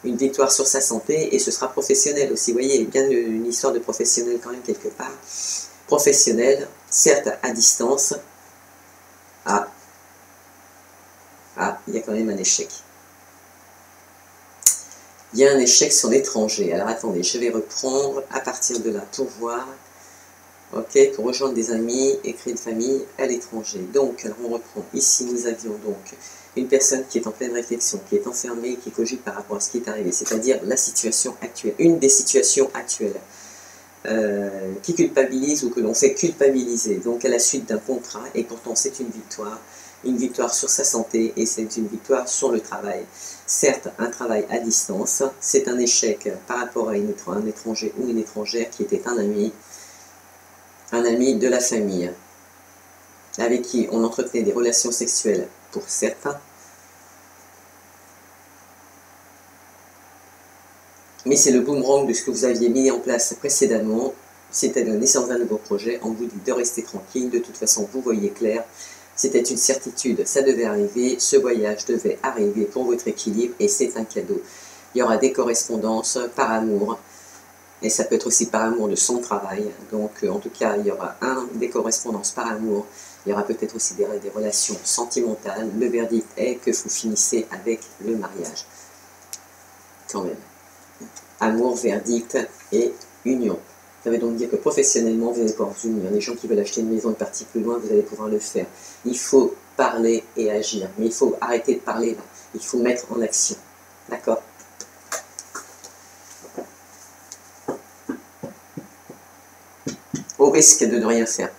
Une victoire sur sa santé et ce sera professionnel aussi. Vous voyez, il y a bien une histoire de professionnel quand même quelque part. Professionnel, certes à distance. Il y a quand même un échec. Il y a un échec sur l'étranger. Alors attendez, je vais reprendre à partir de là pour voir. Ok, pour rejoindre des amis et créer une famille à l'étranger. Donc, alors on reprend. Ici, nous avions donc une personne qui est en pleine réflexion, qui est enfermée, qui cogite par rapport à ce qui est arrivé, c'est-à-dire la situation actuelle, une des situations actuelles, qui culpabilise ou que l'on fait culpabiliser. Donc, à la suite d'un contrat, et pourtant c'est une victoire sur sa santé et c'est une victoire sur le travail. Certes, un travail à distance, c'est un échec par rapport à un étranger ou une étrangère qui était un ami de la famille, avec qui on entretenait des relations sexuelles pour certains, mais c'est le boomerang de ce que vous aviez mis en place précédemment, c'était la naissance d'un nouveau projet. On vous dit de rester tranquille, de toute façon vous voyez clair. C'était une certitude, ça devait arriver, ce voyage devait arriver pour votre équilibre et c'est un cadeau. Il y aura des correspondances par amour et ça peut être aussi par amour de son travail. Donc en tout cas, il y aura des correspondances par amour, il y aura peut-être aussi des relations sentimentales. Le verdict est que vous finissez avec le mariage. Quand même. Amour, verdict et union. Ça veut donc dire que professionnellement, vous allez pouvoir vous unir. Les gens qui veulent acheter une maison et partir plus loin, vous allez pouvoir le faire. Il faut parler et agir. Mais il faut arrêter de parler là. Il faut mettre en action. D'accord? Au risque de ne rien faire.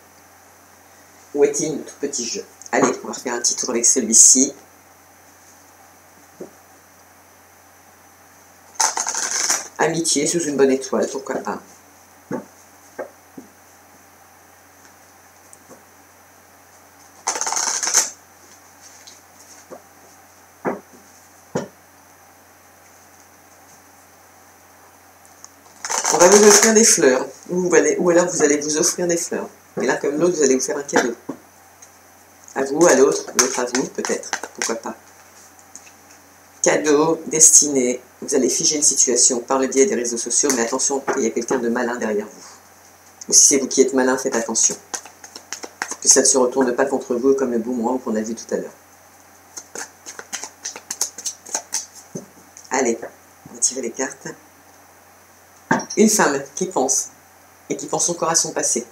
Où est-il notre petit jeu? Allez, on va faire un petit tour avec celui-ci. Amitié sous une bonne étoile, pourquoi pas? On va vous offrir des fleurs, ou alors vous allez vous offrir des fleurs. Et là, comme l'autre, vous allez vous faire un cadeau. À vous, à l'autre à vous, peut-être, pourquoi pas. Cadeau, destiné, vous allez figer une situation par le biais des réseaux sociaux, mais attention, il y a quelqu'un de malin derrière vous. Ou si c'est vous qui êtes malin, faites attention. Que ça ne se retourne pas contre vous comme le boomerang qu'on a vu tout à l'heure. Allez, on va tirer les cartes. Une femme qui pense, et qui pense encore à son passé,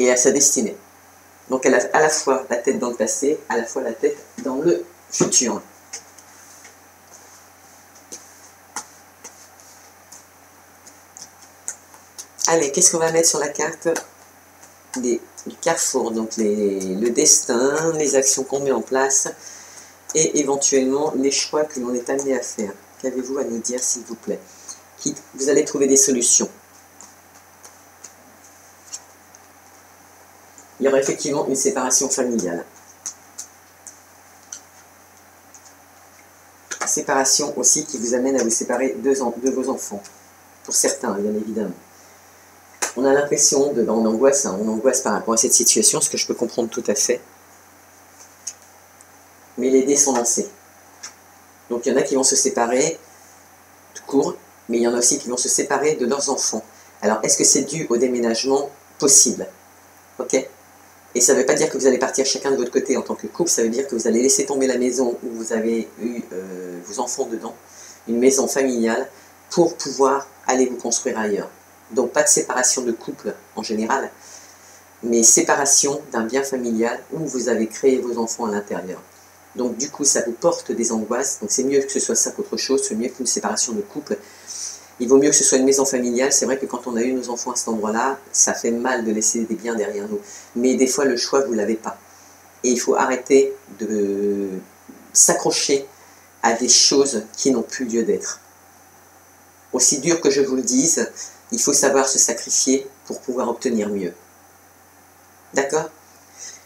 et à sa destinée. Donc elle a à la fois la tête dans le passé, à la fois la tête dans le futur. Allez, qu'est-ce qu'on va mettre sur la carte du carrefour? Donc le destin, les actions qu'on met en place, et éventuellement les choix que l'on est amené à faire. Qu'avez-vous à nous dire, s'il vous plaît? Vous allez trouver des solutions. Il y aura effectivement une séparation familiale. Séparation aussi qui vous amène à vous séparer de vos enfants. Pour certains, bien évidemment. On a l'impression on angoisse, hein, on angoisse par rapport à cette situation, ce que je peux comprendre tout à fait. Mais les dés sont lancés. Donc il y en a qui vont se séparer tout court, mais il y en a aussi qui vont se séparer de leurs enfants. Alors, est-ce que c'est dû au déménagement? Possible. Ok? Et ça ne veut pas dire que vous allez partir chacun de votre côté en tant que couple, ça veut dire que vous allez laisser tomber la maison où vous avez eu vos enfants dedans, une maison familiale, pour pouvoir aller vous construire ailleurs. Donc pas de séparation de couple en général, mais séparation d'un bien familial où vous avez créé vos enfants à l'intérieur. Donc du coup ça vous porte des angoisses, donc c'est mieux que ce soit ça qu'autre chose, c'est mieux qu'une séparation de couple. Il vaut mieux que ce soit une maison familiale. C'est vrai que quand on a eu nos enfants à cet endroit-là, ça fait mal de laisser des biens derrière nous. Mais des fois, le choix, vous ne l'avez pas. Et il faut arrêter de s'accrocher à des choses qui n'ont plus lieu d'être. Aussi dur que je vous le dise, il faut savoir se sacrifier pour pouvoir obtenir mieux. D'accord?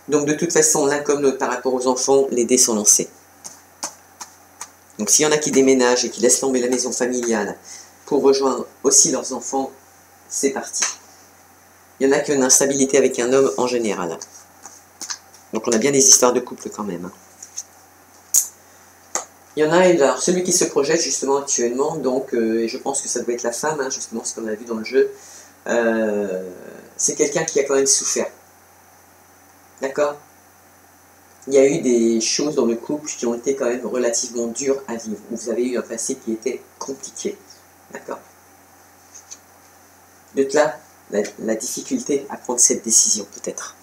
Donc de toute façon, l'un comme l'autre par rapport aux enfants, les dés sont lancés. Donc s'il y en a qui déménagent et qui laissent tomber la maison familiale pour rejoindre aussi leurs enfants, c'est parti. Il y en a qui ont une instabilité avec un homme en général. Donc on a bien des histoires de couple quand même. Il y en a, alors celui qui se projette justement actuellement, donc je pense que ça doit être la femme, hein, justement ce qu'on a vu dans le jeu, c'est quelqu'un qui a quand même souffert. D'accord? Il y a eu des choses dans le couple qui ont été quand même relativement dures à vivre. Vous avez eu un passé qui était compliqué. D'accord? De là, la difficulté à prendre cette décision, peut-être.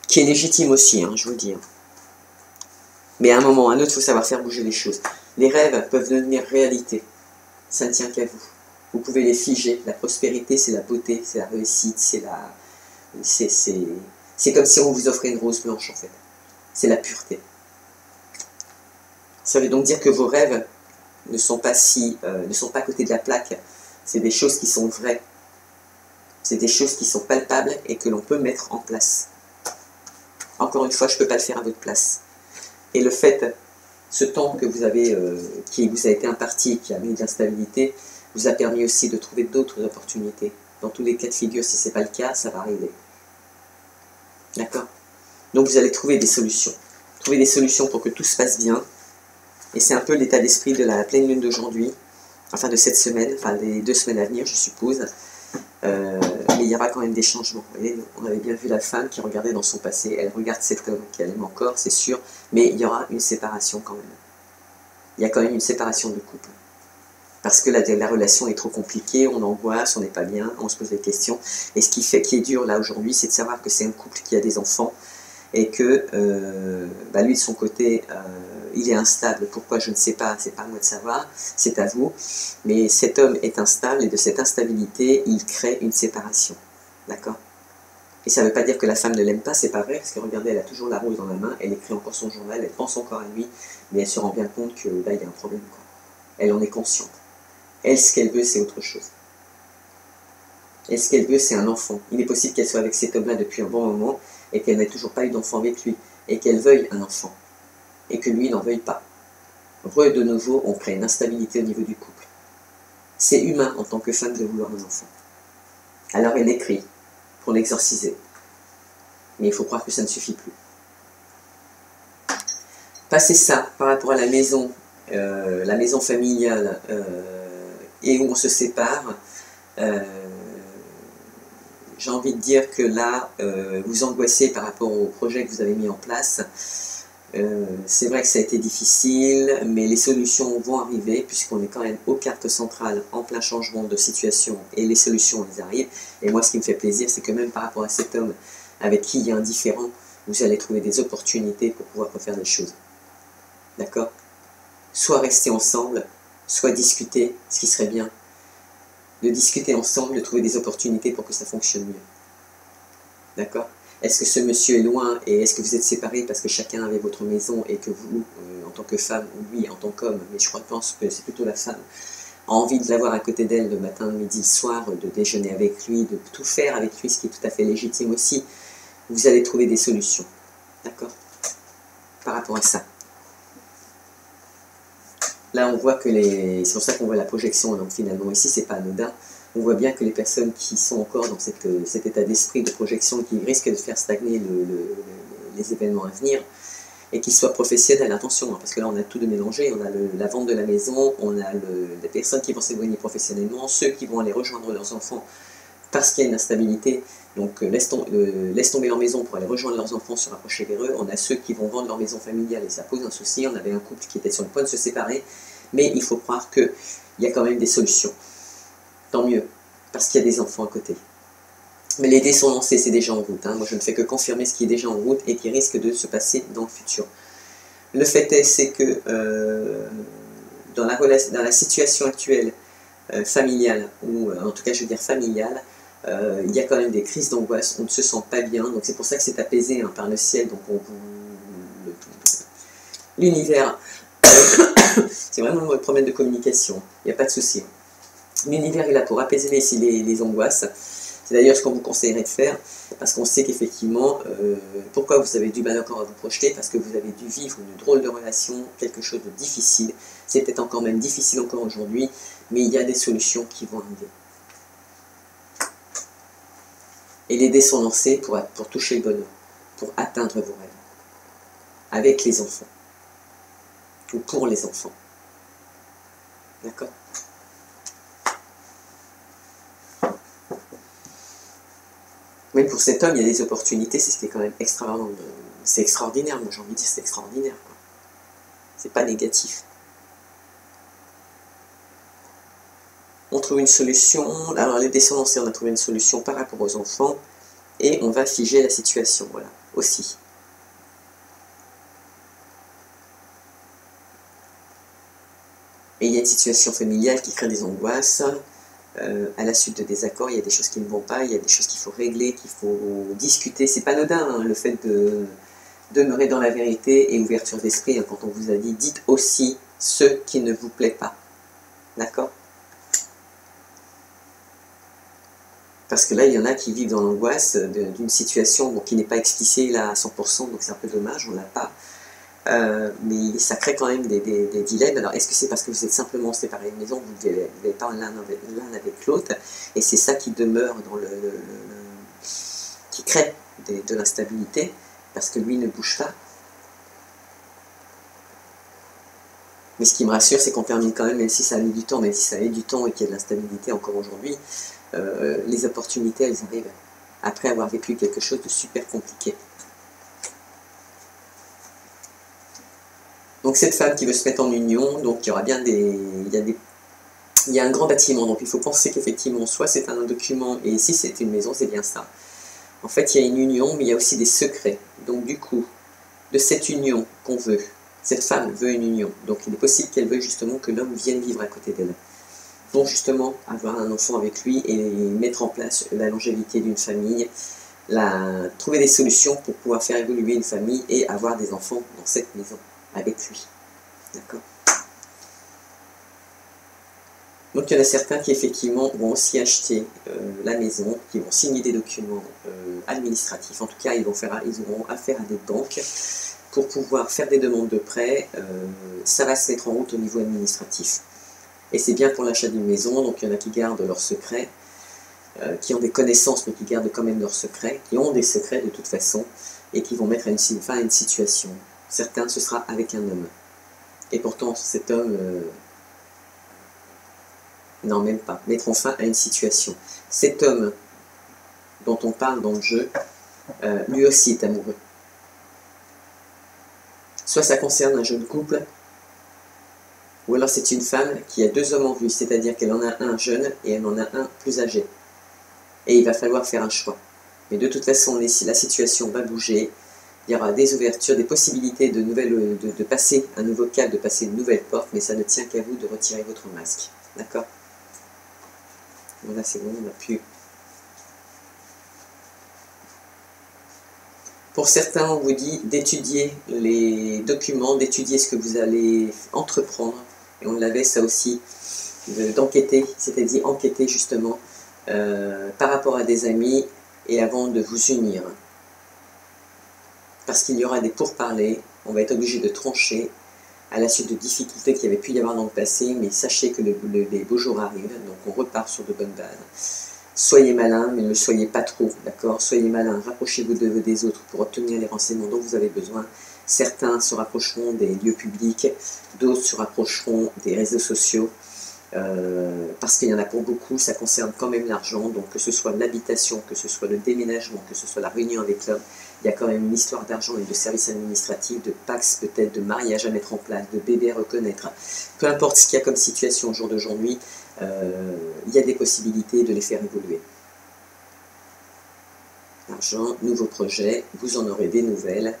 Qui est légitime aussi, hein, je vous le dis. Mais à un moment ou à un autre, il faut savoir faire bouger les choses. Les rêves peuvent devenir réalité. Ça ne tient qu'à vous. Vous pouvez les figer. La prospérité, c'est la beauté, c'est la réussite, c'est la... C'est comme si on vous offrait une rose blanche, en fait. C'est la pureté. Ça veut donc dire que vos rêves ne sont pas à côté de la plaque. C'est des choses qui sont vraies. C'est des choses qui sont palpables et que l'on peut mettre en place. Encore une fois, je ne peux pas le faire à votre place. Et le fait, ce temps que vous avez, qui vous a été imparti, qui a mis de l'instabilité, vous a permis aussi de trouver d'autres opportunités. Dans tous les cas de figure, si ce n'est pas le cas, ça va arriver. D'accord? Donc vous allez trouver des solutions. Trouver des solutions pour que tout se passe bien. Et c'est un peu l'état d'esprit de la pleine lune d'aujourd'hui, enfin de cette semaine, enfin des 2 semaines à venir, je suppose. Mais il y aura quand même des changements. Vous voyez, on avait bien vu la femme qui regardait dans son passé. Elle regarde cet homme qu'elle aime encore, c'est sûr. Mais il y aura une séparation quand même. Il y a quand même une séparation de couple. Parce que la relation est trop compliquée, on angoisse, on n'est pas bien, on se pose des questions. Et ce qui est dur là aujourd'hui, c'est de savoir que c'est un couple qui a des enfants et que lui de son côté, il est instable. Pourquoi, je ne sais pas, c'est pas à moi de savoir, c'est à vous. Mais cet homme est instable et de cette instabilité, il crée une séparation. D'accord? Et ça ne veut pas dire que la femme ne l'aime pas, c'est pas vrai, parce que regardez, elle a toujours la rose dans la main, elle écrit encore son journal, elle pense encore à lui, mais elle se rend bien compte que là, il y a un problème, quoi. Elle en est consciente. Elle, ce qu'elle veut, c'est autre chose. Elle, ce qu'elle veut, c'est un enfant. Il est possible qu'elle soit avec cet homme-là depuis un bon moment et qu'elle n'ait toujours pas eu d'enfant avec lui et qu'elle veuille un enfant et que lui n'en veuille pas. De nouveau, on crée une instabilité au niveau du couple. C'est humain en tant que femme de vouloir un enfant. Alors elle écrit pour l'exorciser. Mais il faut croire que ça ne suffit plus. Passer ça par rapport à la maison familiale et où on se sépare, j'ai envie de dire que là, vous angoissez par rapport au projet que vous avez mis en place. C'est vrai que ça a été difficile, mais les solutions vont arriver, puisqu'on est quand même aux cartes centrales, en plein changement de situation, et les solutions, elles arrivent. Et moi, ce qui me fait plaisir, c'est que même par rapport à cet homme avec qui il y a un différend, vous allez trouver des opportunités pour pouvoir refaire des choses. D'accord? Soit rester ensemble, soit discuter, ce qui serait bien. De discuter ensemble, de trouver des opportunités pour que ça fonctionne mieux. D'accord? Est-ce que ce monsieur est loin et est-ce que vous êtes séparés parce que chacun avait votre maison et que vous, en tant que femme, ou lui en tant qu'homme, mais je pense que c'est plutôt la femme, a envie de l'avoir à côté d'elle le matin, le midi, le soir, de déjeuner avec lui, de tout faire avec lui, ce qui est tout à fait légitime aussi, vous allez trouver des solutions. D'accord? Par rapport à ça. Là, on voit que c'est pour ça qu'on voit la projection, donc finalement ici, c'est pas anodin. On voit bien que les personnes qui sont encore dans cet état d'esprit de projection qui risquent de faire stagner les événements à venir, et qu'ils soient professionnels, attention, hein, parce que là on a tout de mélangé, on a la vente de la maison, on a les personnes qui vont s'éloigner professionnellement, ceux qui vont aller rejoindre leurs enfants parce qu'il y a une instabilité, donc laisse tomber leur maison pour aller rejoindre leurs enfants, se rapprocher vers eux. On a ceux qui vont vendre leur maison familiale et ça pose un souci. On avait un couple qui était sur le point de se séparer, mais il faut croire qu'il y a quand même des solutions. Tant mieux, parce qu'il y a des enfants à côté. Mais les dés sont lancés, c'est déjà en route. Hein. Moi, je ne fais que confirmer ce qui est déjà en route et qui risque de se passer dans le futur. Le fait est, c'est que dans la situation actuelle familiale, ou en tout cas, je veux dire familiale, il y a quand même des crises d'angoisse, on ne se sent pas bien, donc c'est pour ça que c'est apaisé hein, par le ciel, donc l'univers, c'est vraiment un problème de communication, il n'y a pas de souci. L'univers est là pour apaiser les angoisses. C'est d'ailleurs ce qu'on vous conseillerait de faire, parce qu'on sait qu'effectivement, pourquoi vous avez du mal encore à vous projeter, parce que vous avez dû vivre une drôle de relation, quelque chose de difficile, c'est peut-être encore même difficile encore aujourd'hui, mais il y a des solutions qui vont arriver. Et les dés sont lancés pour toucher le bonheur, pour atteindre vos rêves, avec les enfants, ou pour les enfants. D'accord ? Même pour cet homme, il y a des opportunités, c'est ce qui est quand même extraordinaire. C'est extraordinaire, moi j'ai envie de dire c'est extraordinaire. C'est pas négatif. On trouve une solution, alors les dés sont lancés, on a trouvé une solution par rapport aux enfants, et on va figer la situation, voilà, aussi. Et il y a une situation familiale qui crée des angoisses, à la suite de désaccords, il y a des choses qui ne vont pas, il y a des choses qu'il faut régler, qu'il faut discuter. C'est pas anodin, hein, le fait de demeurer dans la vérité et ouverture d'esprit, hein, quand on vous a dit, dites aussi ce qui ne vous plaît pas. D'accord ? Parce que là, il y en a qui vivent dans l'angoisse d'une situation qui n'est pas explicée là, à 100%, donc c'est un peu dommage, on ne l'a pas. Mais ça crée quand même des dilemmes. Alors, est-ce que c'est parce que vous êtes simplement séparés de maison, vous ne vivez pas l'un avec l'autre, et c'est ça qui demeure dans qui crée de l'instabilité, parce que lui ne bouge pas. Mais ce qui me rassure, c'est qu'on termine quand même si ça a mis du temps, même si ça a eu du temps et qu'il y a de l'instabilité encore aujourd'hui, les opportunités, elles arrivent après avoir vécu quelque chose de super compliqué. Donc cette femme qui veut se mettre en union, donc il y aura bien il y a un grand bâtiment, donc il faut penser qu'effectivement, soit c'est un document, et si c'est une maison, c'est bien ça. En fait, il y a une union, mais il y a aussi des secrets. Donc du coup, de cette union qu'on veut, cette femme veut une union, donc il est possible qu'elle veuille justement que l'homme vienne vivre à côté d'elle. Donc justement, avoir un enfant avec lui et mettre en place la longévité d'une famille, trouver des solutions pour pouvoir faire évoluer une famille et avoir des enfants dans cette maison, avec lui. D'accord ? Donc il y en a certains qui effectivement vont aussi acheter la maison, qui vont signer des documents administratifs. En tout cas, ils auront affaire à des banques pour pouvoir faire des demandes de prêt. Ça va se mettre en route au niveau administratif. Et c'est bien pour l'achat d'une maison, donc il y en a qui gardent leurs secrets, qui ont des connaissances mais qui gardent quand même leurs secrets, qui ont des secrets de toute façon, et qui vont mettre fin à une situation. Certains, ce sera avec un homme. Et pourtant, cet homme... non, même pas. Mettront fin à une situation. Cet homme dont on parle dans le jeu, lui aussi est amoureux. Soit ça concerne un jeune couple, ou alors c'est une femme qui a deux hommes en vue, c'est-à-dire qu'elle en a un jeune et elle en a un plus âgé. Et il va falloir faire un choix. Mais de toute façon, la situation va bouger, il y aura des ouvertures, des possibilités de passer un nouveau cap, de passer une nouvelle porte, mais ça ne tient qu'à vous de retirer votre masque. D'accord? Voilà, c'est bon, on n'a plus. Pour certains, on vous dit d'étudier les documents, d'étudier ce que vous allez entreprendre. Et on l'avait ça aussi, d'enquêter, c'est-à-dire enquêter justement par rapport à des amis et avant de vous unir. Parce qu'il y aura des pourparlers, on va être obligé de trancher à la suite de difficultés qu'il y avait pu y avoir dans le passé, mais sachez que les beaux jours arrivent, donc on repart sur de bonnes bases. Soyez malin, mais ne le soyez pas trop, d'accord? Soyez malin, rapprochez-vous des autres pour obtenir les renseignements dont vous avez besoin. Certains se rapprocheront des lieux publics, d'autres se rapprocheront des réseaux sociaux, parce qu'il y en a pour beaucoup, ça concerne quand même l'argent, donc que ce soit l'habitation, que ce soit le déménagement, que ce soit la réunion avec l'homme, il y a quand même une histoire d'argent et de services administratifs, de Pax peut-être, de mariage à mettre en place, de bébé à reconnaître. Peu importe ce qu'il y a comme situation au jour d'aujourd'hui, il y a des possibilités de les faire évoluer. L'argent, nouveau projet, vous en aurez des nouvelles.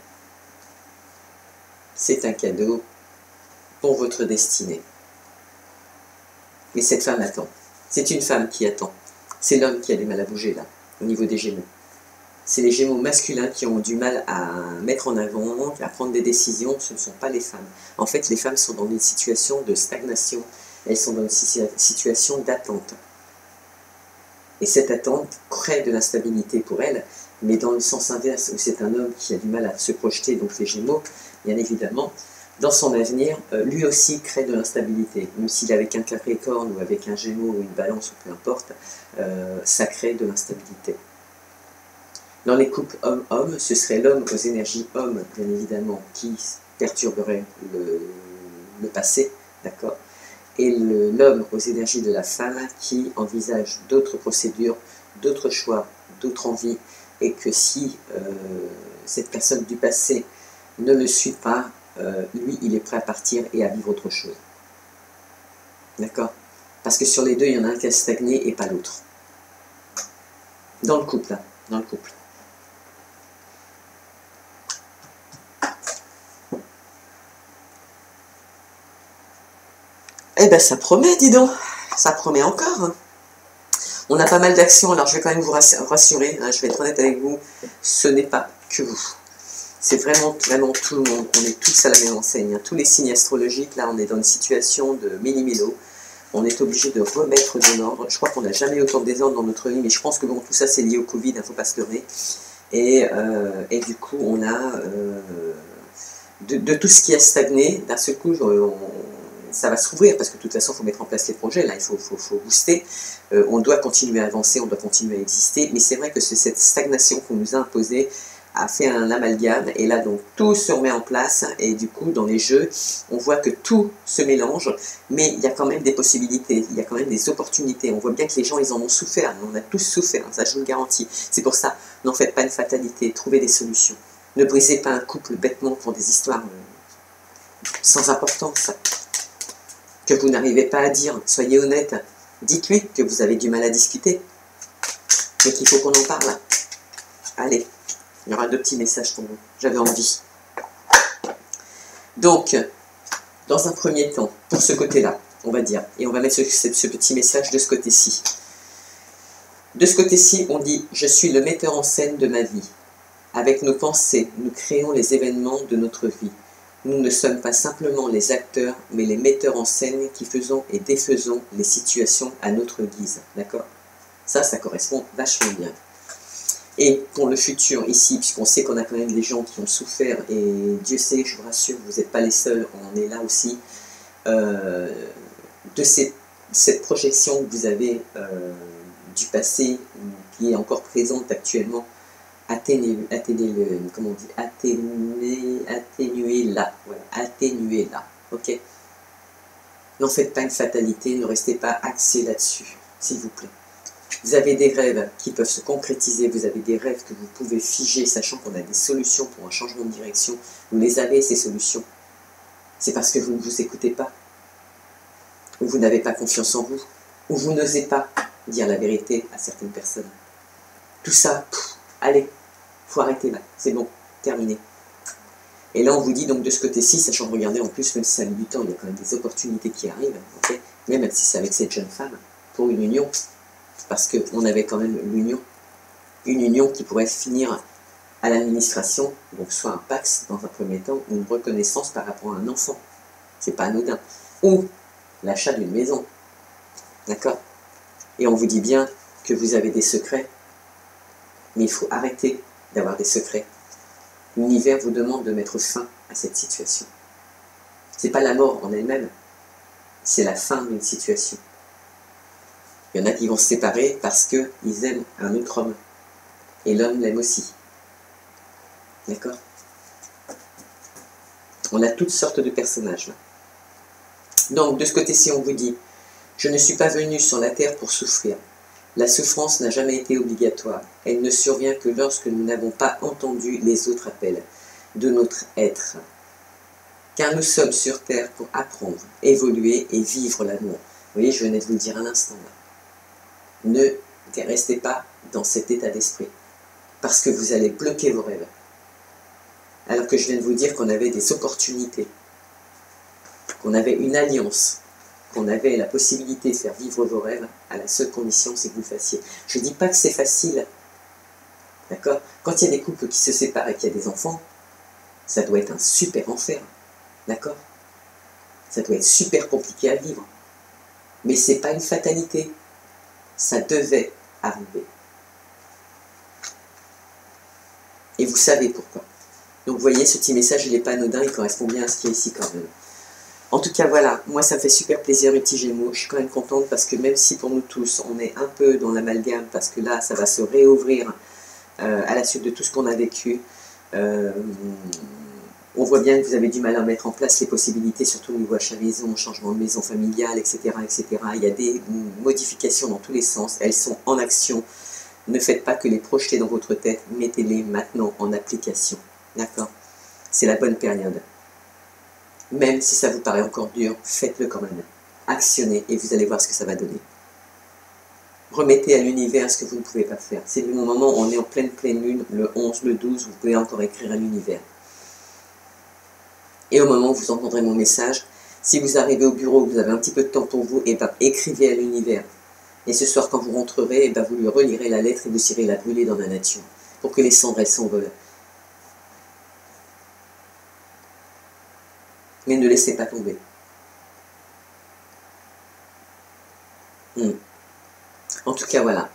C'est un cadeau pour votre destinée. Mais cette femme attend. C'est une femme qui attend. C'est l'homme qui a du mal à bouger là, au niveau des Gémeaux. C'est les Gémeaux masculins qui ont du mal à mettre en avant, à prendre des décisions, ce ne sont pas les femmes. En fait, les femmes sont dans une situation de stagnation, elles sont dans une situation d'attente. Et cette attente crée de l'instabilité pour elles, mais dans le sens inverse, où c'est un homme qui a du mal à se projeter, donc les Gémeaux, bien évidemment, dans son avenir, lui aussi crée de l'instabilité. Même s'il est avec un Capricorne ou avec un Gémeaux ou une Balance, ou peu importe, ça crée de l'instabilité. Dans les couples homme-homme, ce serait l'homme aux énergies homme, bien évidemment, qui perturberait le passé, d'accord, et l'homme aux énergies de la femme qui envisage d'autres procédures, d'autres choix, d'autres envies, et que si cette personne du passé ne le suit pas, lui, il est prêt à partir et à vivre autre chose. D'accord? Parce que sur les deux, il y en a un qui a stagné et pas l'autre. Dans le couple, là. Dans le couple. Eh ben, ça promet, dis donc. Ça promet encore. Hein. On a pas mal d'actions, alors je vais quand même vous rassurer. Hein, je vais être honnête avec vous. Ce n'est pas que vous. C'est vraiment, vraiment tout le monde. On est tous à la même enseigne. Hein. Tous les signes astrologiques, là, on est dans une situation de méli-mélo. On est obligé de remettre de l'ordre. Je crois qu'on n'a jamais eu autant de désordre dans notre vie, mais je pense que bon, tout ça, c'est lié au Covid, il ne faut pas se leurrer. Et du coup, on a de tout ce qui a stagné, d'un seul coup, ça va s'ouvrir, parce que de toute façon, il faut mettre en place les projets, là, il faut booster. On doit continuer à avancer, on doit continuer à exister, mais c'est vrai que c'est cette stagnation qu'on nous a imposée a fait un amalgame, et là donc tout se remet en place, et du coup dans les jeux on voit que tout se mélange, mais il y a quand même des possibilités, il y a quand même des opportunités. On voit bien que les gens ils en ont souffert, on a tous souffert, ça je vous le garantis. C'est pour ça, n'en faites pas une fatalité, trouvez des solutions. Ne brisez pas un couple bêtement pour des histoires sans importance que vous n'arrivez pas à dire. Soyez honnête, dites-lui que vous avez du mal à discuter, mais qu'il faut qu'on en parle. Allez, il y aura 2 petits messages pour vous. J'avais envie. Donc, dans un premier temps, pour ce côté-là, on va dire, et on va mettre ce petit message de ce côté-ci. De ce côté-ci, on dit « Je suis le metteur en scène de ma vie. Avec nos pensées, nous créons les événements de notre vie. Nous ne sommes pas simplement les acteurs, mais les metteurs en scène qui faisons et défaisons les situations à notre guise. » D'accord? Ça correspond vachement bien. Et pour le futur, ici, puisqu'on sait qu'on a quand même des gens qui ont souffert, et Dieu sait, je vous rassure, vous n'êtes pas les seuls, on est là aussi, de cette projection que vous avez du passé, qui est encore présente actuellement, atténuez-la, voilà, atténuez-la, ok? N'en faites pas une fatalité, ne restez pas axé là-dessus, s'il vous plaît. Vous avez des rêves qui peuvent se concrétiser, vous avez des rêves que vous pouvez figer, sachant qu'on a des solutions pour un changement de direction. Vous les avez, ces solutions. C'est parce que vous ne vous écoutez pas, ou vous n'avez pas confiance en vous, ou vous n'osez pas dire la vérité à certaines personnes. Tout ça, allez, faut arrêter là, c'est bon, terminé. Et là, on vous dit donc de ce côté-ci, sachant que regardez, en plus, même si ça met du temps, il y a quand même des opportunités qui arrivent, okay, même si c'est avec cette jeune femme, pour une union, parce qu'on avait quand même l'union, une union qui pourrait finir à l'administration, donc soit un Pax dans un premier temps, ou une reconnaissance par rapport à un enfant, c'est pas anodin, ou l'achat d'une maison, d'accord? Et on vous dit bien que vous avez des secrets, mais il faut arrêter d'avoir des secrets. L'univers vous demande de mettre fin à cette situation. C'est pas la mort en elle-même, c'est la fin d'une situation. Il y en a qui vont se séparer parce qu'ils aiment un autre homme. Et l'homme l'aime aussi. D'accord? On a toutes sortes de personnages là. Donc, de ce côté-ci, on vous dit, je ne suis pas venu sur la terre pour souffrir. La souffrance n'a jamais été obligatoire. Elle ne survient que lorsque nous n'avons pas entendu les autres appels de notre être. Car nous sommes sur terre pour apprendre, évoluer et vivre l'amour. Vous voyez, je venais de vous le dire à l'instant là. Ne restez pas dans cet état d'esprit, parce que vous allez bloquer vos rêves. Alors que je viens de vous dire qu'on avait des opportunités, qu'on avait une alliance, qu'on avait la possibilité de faire vivre vos rêves, à la seule condition, c'est que vous le fassiez. Je ne dis pas que c'est facile, d'accord? Quand il y a des couples qui se séparent et qu'il y a des enfants, ça doit être un super enfer, d'accord? Ça doit être super compliqué à vivre. Mais ce n'est pas une fatalité. Ça devait arriver. Et vous savez pourquoi. Donc vous voyez, ce petit message, il n'est pas anodin, il correspond bien à ce qu'il y a ici quand même. En tout cas, voilà, moi ça me fait super plaisir, mes petits Gémeaux. Je suis quand même contente parce que même si pour nous tous, on est un peu dans l'amalgame, parce que là, ça va se réouvrir à la suite de tout ce qu'on a vécu, on voit bien que vous avez du mal à mettre en place les possibilités, surtout au niveau achat maison, changement de maison familiale, etc., etc. Il y a des modifications dans tous les sens, elles sont en action. Ne faites pas que les projeter dans votre tête, mettez-les maintenant en application. D'accord? C'est la bonne période. Même si ça vous paraît encore dur, faites-le quand même. Actionnez et vous allez voir ce que ça va donner. Remettez à l'univers ce que vous ne pouvez pas faire. C'est le moment où on est en pleine lune, le 11, le 12, vous pouvez encore écrire à l'univers. Et au moment où vous entendrez mon message, si vous arrivez au bureau, vous avez un petit peu de temps pour vous, et bien écrivez à l'univers. Et ce soir, quand vous rentrerez, et ben vous lui relirez la lettre et vous irez la brûler dans la nature, pour que les cendres s'envolent. Mais ne laissez pas tomber. En tout cas, voilà.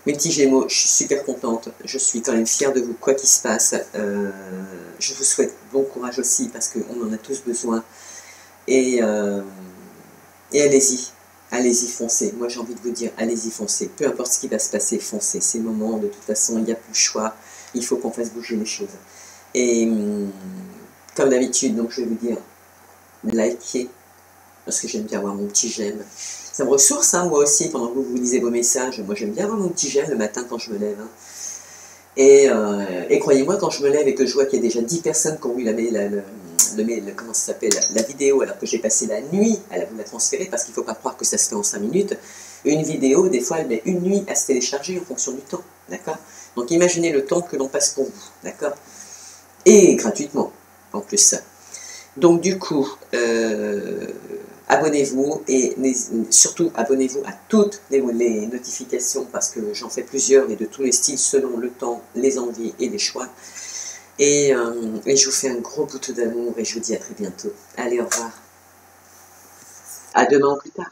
Mes petits Gémeaux, je suis super contente. Je suis quand même fière de vous, quoi qu'il se passe. Je vous souhaite bon courage aussi, parce qu'on en a tous besoin. Et allez-y. Allez-y, foncez. Moi, j'ai envie de vous dire, allez-y, foncez. Peu importe ce qui va se passer, foncez. C'est le moment, de toute façon, il n'y a plus le choix. Il faut qu'on fasse bouger les choses. Et comme d'habitude, donc je vais vous dire, likez, parce que j'aime bien avoir mon petit j'aime. Ça me ressource, hein, moi aussi, pendant que vous lisez vos messages. Moi, j'aime bien avoir mon petit j'aime le matin quand je me lève. Hein. Et croyez-moi, quand je me lève et que je vois qu'il y a déjà 10 personnes qui ont vu comment ça s'appelle, la vidéo, alors que j'ai passé la nuit à vous la transférer, parce qu'il ne faut pas croire que ça se fait en 5 minutes. Une vidéo, des fois, elle met une nuit à se télécharger en fonction du temps, d'accord? Donc imaginez le temps que l'on passe pour vous, d'accord? Et gratuitement, en plus. Donc du coup, abonnez-vous et surtout abonnez-vous à toutes les notifications, parce que j'en fais plusieurs et de tous les styles selon le temps, les envies et les choix. Et je vous fais un gros bout d'amour et je vous dis à très bientôt. Allez, au revoir. À demain ou plus tard.